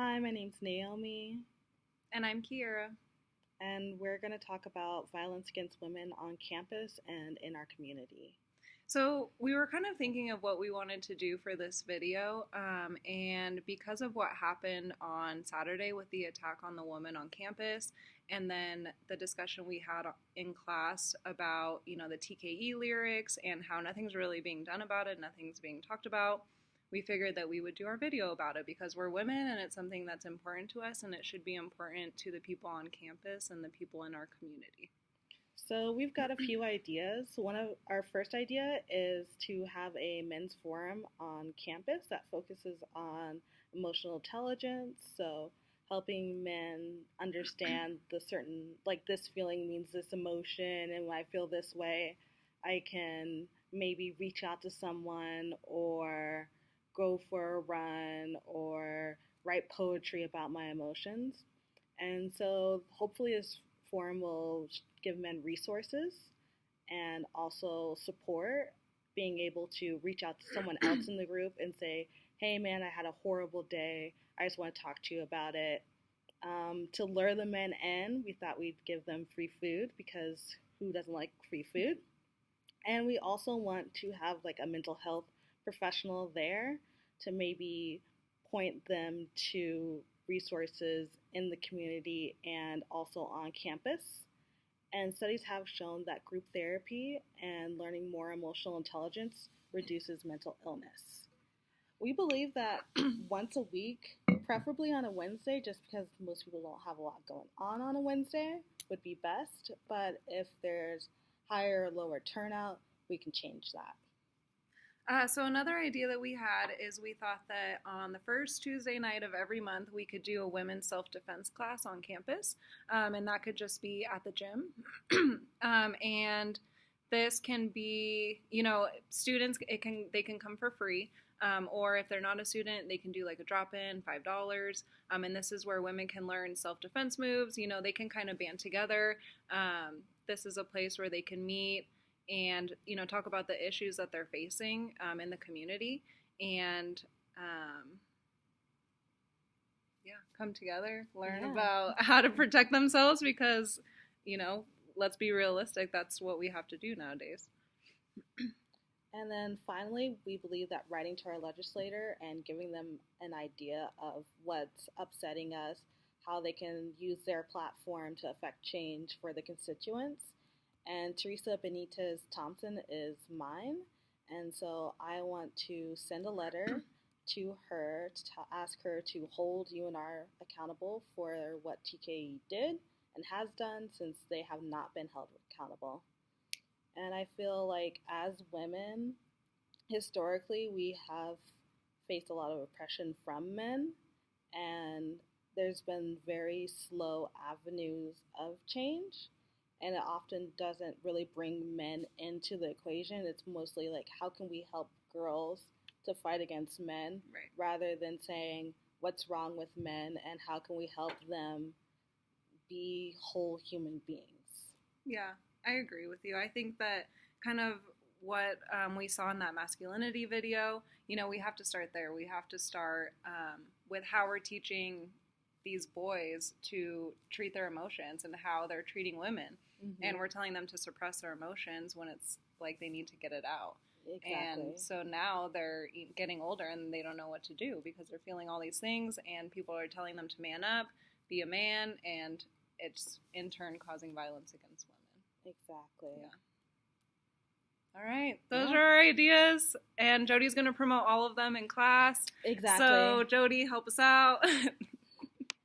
Hi, my name's Naomi, And I'm Kierra. and we're going to talk about violence against women on campus and in our community. So, we were kind of thinking of what we wanted to do for this video, and because of what happened on Saturday with the attack on the woman on campus, and then the discussion we had in class about, the TKE lyrics and how nothing's really being done about it, nothing's being talked about, we figured that we would do our video about it because we're women and it's something that's important to us and it should be important to the people on campus and the people in our community. So, we've got a few ideas. One of our first idea is to have a men's forum on campus that focuses on emotional intelligence. So, helping men understand the certain, like, this feeling means this emotion, and when I feel this way, I can maybe reach out to someone or go for a run or write poetry about my emotions. And so hopefully this forum will give men resources and also support being able to reach out to someone else in the group and say, hey man, I had a horrible day. I just want to talk to you about it. To lure the men in, we thought we'd give them free food because who doesn't like free food? And we also want to have like a mental health professional there to maybe point them to resources in the community and also on campus. And studies have shown that group therapy and learning more emotional intelligence reduces mental illness. We believe that once a week, preferably on a Wednesday, just because most people don't have a lot going on a Wednesday, would be best. But if there's higher or lower turnout, we can change that. So another idea that we had is we thought that on the first Tuesday night of every month we could do a women's self-defense class on campus, and that could just be at the gym. And this can be, students. They can come for free, or if they're not a student, they can do like a drop-in, $5. And this is where women can learn self-defense moves. They can kind of band together. This is a place where they can meet and talk about the issues that they're facing in the community and come together, learn about how to protect themselves because let's be realistic, that's what we have to do nowadays. And then finally, we believe that writing to our legislator and giving them an idea of what's upsetting us, how they can use their platform to affect change for the constituents. And Teresa Benitez Thompson is mine. And so I want to send a letter to her to ask her to hold you and I accountable for what TKE did and has done since they have not been held accountable. And I feel like as women, historically, we have faced a lot of oppression from men. And there's been very slow avenues of change. And it often doesn't really bring men into the equation. It's mostly like, how can we help girls to fight against men, right, rather than saying what's wrong with men and how can we help them be whole human beings. Yeah, I agree with you. I think that kind of what we saw in that masculinity video, we have to start there. We have to start with how we're teaching these boys to treat their emotions and how they're treating women. Mm-hmm. And we're telling them to suppress their emotions when it's like they need to get it out. Exactly. And so now they're getting older and they don't know what to do because they're feeling all these things and people are telling them to man up, be a man, and it's in turn causing violence against women. Exactly. Yeah. All right. Those are our ideas. And Jody's going to promote all of them in class. Exactly. So Jody, help us out.